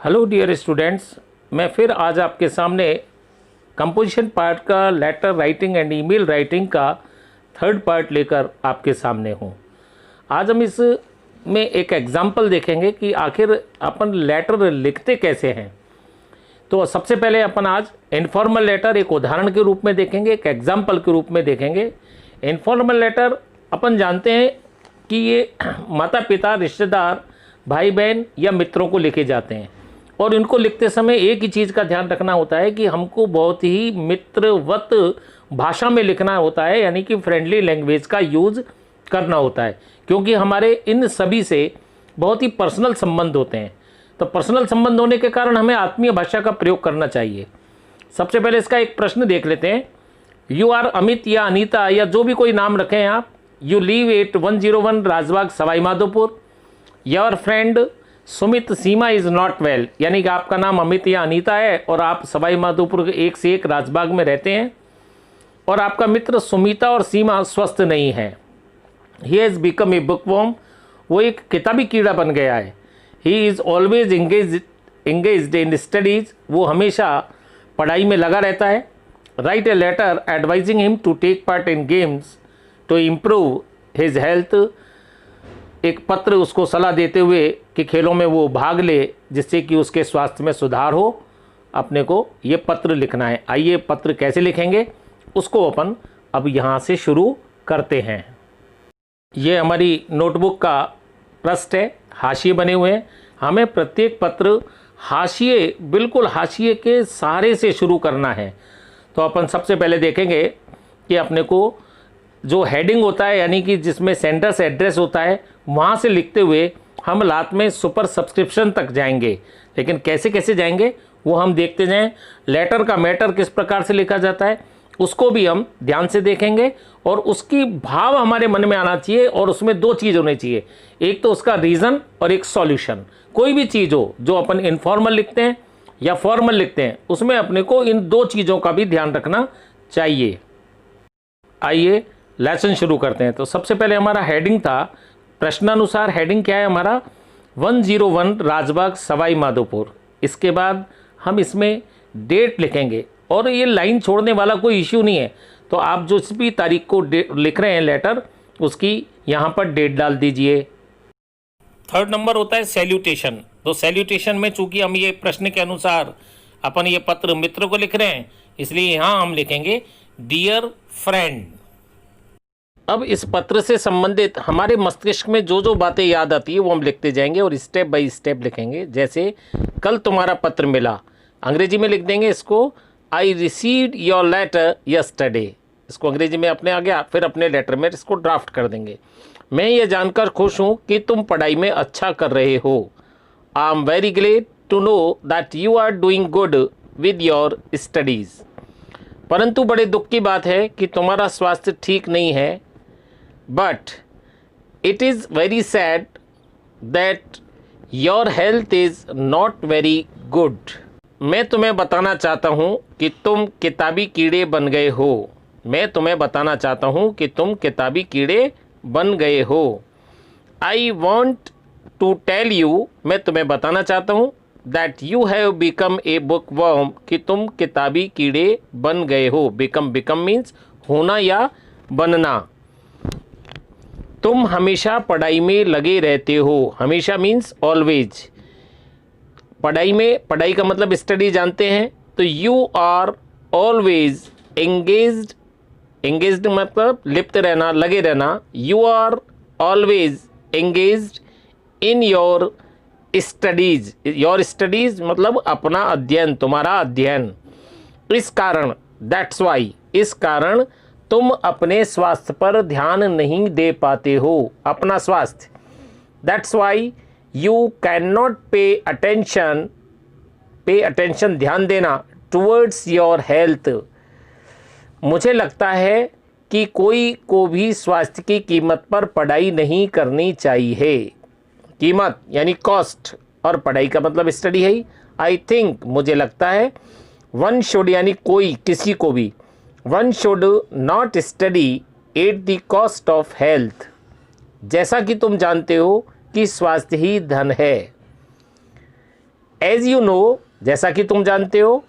Hello dear students, मैं फिर आज आपके सामने कंपोजिशन पार्ट का letter writing and email writing का थर्ड पार्ट लेकर आपके सामने हूँ। आज हम इस में एक एग्जांपल देखेंगे कि आखिर अपन लेटर लिखते कैसे हैं। तो सबसे पहले अपन आज इनफॉर्मल लेटर एक उदाहरण के रूप में देखेंगे, एक एग्जाम्पल के रूप में देखेंगे। इनफॉर्मल लेटर अपन जानते हैं कि ये माता पिता, रिश्तेदार, भाई बहन या मित्रों को लिखे जाते हैं और इनको लिखते समय एक ही चीज़ का ध्यान रखना होता है कि हमको बहुत ही मित्रवत भाषा में लिखना होता है, यानी कि फ्रेंडली लैंग्वेज का यूज़ करना होता है, क्योंकि हमारे इन सभी से बहुत ही पर्सनल संबंध होते हैं। तो पर्सनल संबंध होने के कारण हमें आत्मीय भाषा का प्रयोग करना चाहिए। सबसे पहले इसका एक प्रश्न देख लेते हैं। यू आर अमित या अनीता या जो भी कोई नाम रखें आप। You live at 101 Rajbagh Sawai Madhopur. Your friend Sumit Seema is not well, यानी कि आपका नाम अमित या अनीता है और आप सवाई माधोपुर के 1 से 1 राजबाग में रहते हैं और आपका मित्र सुमिता और सीमा स्वस्थ नहीं है। ही हैज़ बिकम ए बुकवॉर्म, वो एक किताबी कीड़ा बन गया है। He is always engaged in studies, वो हमेशा पढ़ाई में लगा रहता है। Write a letter advising him to take part in games to improve his health, एक पत्र उसको सलाह देते हुए कि खेलों में वो भाग ले जिससे कि उसके स्वास्थ्य में सुधार हो। अपने को ये पत्र लिखना है। आइए पत्र कैसे लिखेंगे उसको अपन अब यहाँ से शुरू करते हैं। ये हमारी नोटबुक का पृष्ठ है, हाशिए बने हुए हैं। हमें प्रत्येक पत्र हाशिए, बिल्कुल हाशिए के सहारे से शुरू करना है। तो अपन सबसे पहले देखेंगे कि अपने को जो हेडिंग होता है, यानी कि जिसमें सेंडर से एड्रेस होता है, वहाँ से लिखते हुए हम लास्ट में सुपर सब्सक्रिप्शन तक जाएंगे। लेकिन कैसे कैसे जाएंगे वो हम देखते जाएं। लेटर का मैटर किस प्रकार से लिखा जाता है उसको भी हम ध्यान से देखेंगे और उसकी भाव हमारे मन में आना चाहिए और उसमें 2 चीज़ होनी चाहिए, एक तो उसका रीज़न और एक सॉल्यूशन। कोई भी चीज़ हो जो अपन इनफॉर्मल लिखते हैं या फॉर्मल लिखते हैं, उसमें अपने को इन 2 चीज़ों का भी ध्यान रखना चाहिए। आइए लेसन शुरू करते हैं। तो सबसे पहले हमारा हेडिंग था, प्रश्नानुसार हेडिंग क्या है हमारा, 101 राजबाग सवाई माधोपुर। इसके बाद हम इसमें डेट लिखेंगे और ये लाइन छोड़ने वाला कोई इश्यू नहीं है। तो आप जो भी तारीख को लिख रहे हैं लेटर, उसकी यहाँ पर डेट डाल दीजिए। थर्ड नंबर होता है सैल्यूटेशन। तो सैल्यूटेशन में चूंकि हम ये प्रश्न के अनुसार अपन ये पत्र मित्र को लिख रहे हैं, इसलिए यहाँ हम लिखेंगे डियर फ्रेंड। अब इस पत्र से संबंधित हमारे मस्तिष्क में जो जो बातें याद आती है वो हम लिखते जाएंगे और स्टेप बाय स्टेप लिखेंगे। जैसे कल तुम्हारा पत्र मिला, अंग्रेजी में लिख देंगे इसको, I received your letter yesterday. इसको अंग्रेजी में अपने आ गया, फिर अपने लेटर में इसको ड्राफ्ट कर देंगे। मैं ये जानकर खुश हूँ कि तुम पढ़ाई में अच्छा कर रहे हो। I am very glad to know that you are doing good with your studies. परंतु बड़े दुख की बात है कि तुम्हारा स्वास्थ्य ठीक नहीं है। But it is very sad that your health is not very good. मैं तुम्हें बताना चाहता हूँ कि तुम किताबी कीड़े बन गए हो। मैं तुम्हें बताना चाहता हूँ कि तुम किताबी कीड़े बन गए हो। I want to tell you, मैं तुम्हें बताना चाहता हूँ that you have become a bookworm, कि तुम किताबी कीड़े बन गए हो। become means होना या बनना। तुम हमेशा पढ़ाई में लगे रहते हो। हमेशा मीन्स ऑलवेज। पढ़ाई में, पढ़ाई का मतलब स्टडी जानते हैं, तो you are always engaged. Engaged मतलब लिप्त रहना, लगे रहना। You are always engaged in your studies. Your studies मतलब अपना अध्ययन, तुम्हारा अध्ययन। इस कारण, दैट्स वाई, इस कारण तुम अपने स्वास्थ्य पर ध्यान नहीं दे पाते हो। अपना स्वास्थ्य, that's why you can not pay attention. Pay attention ध्यान देना, टुवर्ड्स योर हेल्थ। मुझे लगता है कि कोई को भी स्वास्थ्य की कीमत पर पढ़ाई नहीं करनी चाहिए। कीमत यानी कॉस्ट और पढ़ाई का मतलब स्टडी है ही। आई थिंक मुझे लगता है, वन शुड यानी कोई, किसी को भी, one should not study at the cost of health. जैसा कि तुम जानते हो कि स्वास्थ्य ही धन है। एज यू नो, जैसा कि तुम जानते हो,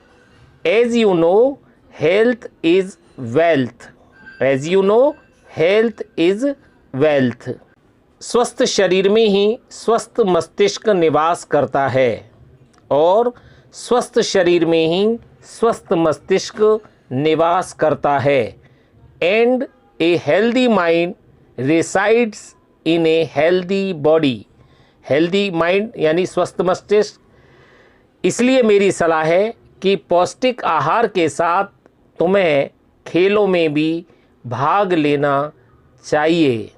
as you know health is wealth, as you know health is wealth. स्वस्थ शरीर में ही स्वस्थ मस्तिष्क निवास करता है और स्वस्थ शरीर में ही स्वस्थ मस्तिष्क निवास करता है। And a healthy mind resides in a healthy body, healthy mind यानी स्वस्थ मस्तिष्क। इसलिए मेरी सलाह है कि पौष्टिक आहार के साथ तुम्हें खेलों में भी भाग लेना चाहिए।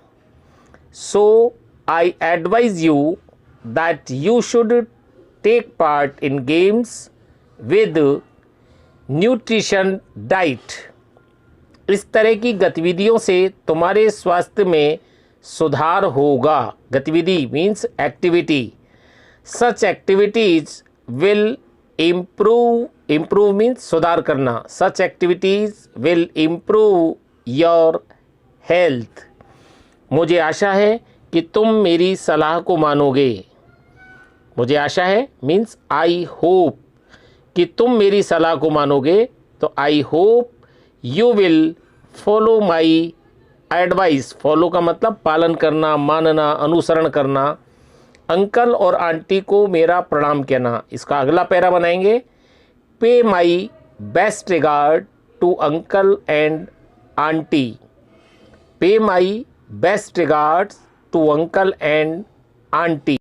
So I advise you that you should take part in games with nutrition diet. इस तरह की गतिविधियों से तुम्हारे स्वास्थ्य में सुधार होगा। गतिविधि means activity. Such activities will improve means सुधार करना। Such activities will improve your health. मुझे आशा है कि तुम मेरी सलाह को मानोगे। मुझे आशा है मीन्स आई होप कि तुम मेरी सलाह को मानोगे। तो आई hope you will follow my advice. Follow का मतलब पालन करना, मानना, अनुसरण करना। अंकल और आंटी को मेरा प्रणाम कहना। इसका अगला पैरा बनाएंगे। Pay my best regard to uncle and aunty. Pay my best regards to uncle and aunty.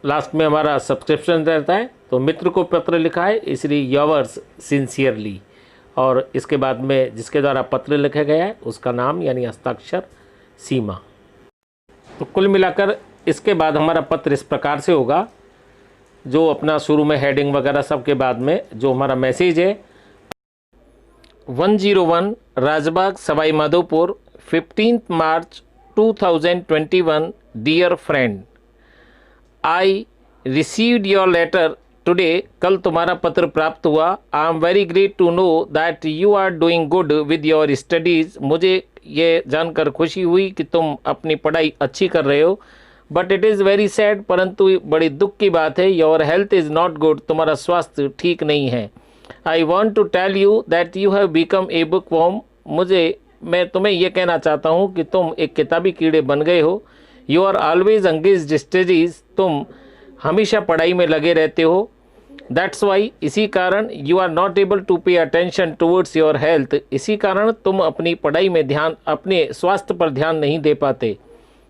Last में हमारा सब्सक्रिप्शन रहता है, तो मित्र को पत्र लिखा है, इसलिए योवर्स सिंसियरली। और इसके बाद में जिसके द्वारा पत्र लिखा गया है उसका नाम यानी हस्ताक्षर सीमा। तो कुल मिलाकर इसके बाद हमारा पत्र इस प्रकार से होगा, जो अपना शुरू में हेडिंग वगैरह सब के बाद में जो हमारा मैसेज है, 101 Rajbagh Sawai Madhopur 15 March 2021। Dear friend, I received your letter today. कल तुम्हारा पत्र प्राप्त हुआ। I am very great to know that you are doing good with your studies. मुझे ये जानकर खुशी हुई कि तुम अपनी पढ़ाई अच्छी कर रहे हो। But it is very sad, परंतु बड़ी दुख की बात है, your health is not good. तुम्हारा स्वास्थ्य ठीक नहीं है। I want to tell you that you have become a book worm. मैं तुम्हें यह कहना चाहता हूँ कि तुम एक किताबी कीड़े बन गए हो। You are always engaged studies. तुम हमेशा पढ़ाई में लगे रहते हो। दैट्स वाई, इसी कारण you are not able to pay attention towards your health. इसी कारण तुम अपनी पढ़ाई में ध्यान, अपने स्वास्थ्य पर ध्यान नहीं दे पाते।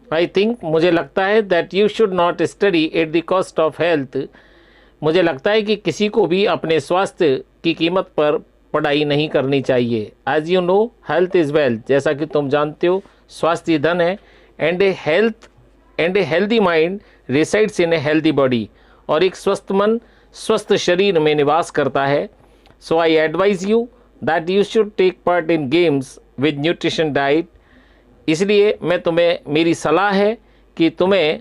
आई थिंक, मुझे लगता है that you should not study at the cost of health. मुझे लगता है कि किसी को भी अपने स्वास्थ्य की कीमत पर पढ़ाई नहीं करनी चाहिए। As you know health is wealth. जैसा कि तुम जानते हो स्वास्थ्य धन है। And a healthy mind resides in a healthy body. और एक स्वस्थ मन स्वस्थ शरीर में निवास करता है। So I advise you that you should take part in games with nutrition diet. इसलिए मेरी सलाह है कि तुम्हें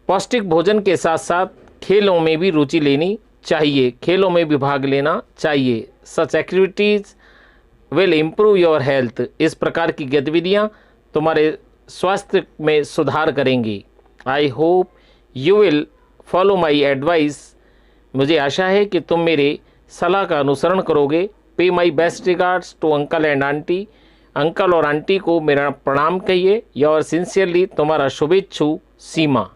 पौष्टिक भोजन के साथ साथ खेलों में भी रुचि लेनी चाहिए, खेलों में भी भाग लेना चाहिए। Such activities will improve your health. इस प्रकार की गतिविधियाँ तुम्हारे स्वास्थ्य में सुधार करेंगी। I hope you will follow my advice. मुझे आशा है कि तुम मेरे सलाह का अनुसरण करोगे। Pay my best regards to uncle and aunty. Uncle और आंटी को मेरा प्रणाम कहिए। योर सिंसियरली, तुम्हारा शुभेच्छु सीमा।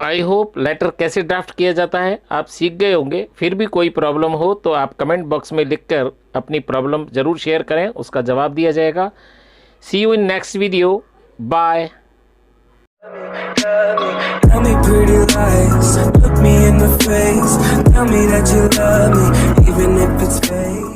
आई होप लेटर कैसे ड्राफ्ट किया जाता है आप सीख गए होंगे। फिर भी कोई प्रॉब्लम हो तो आप कमेंट बॉक्स में लिखकर अपनी प्रॉब्लम ज़रूर शेयर करें, उसका जवाब दिया जाएगा। See you in next video. Bye. Tell me pretty lies, look me in the face. Tell me that you love me, even if it's fake.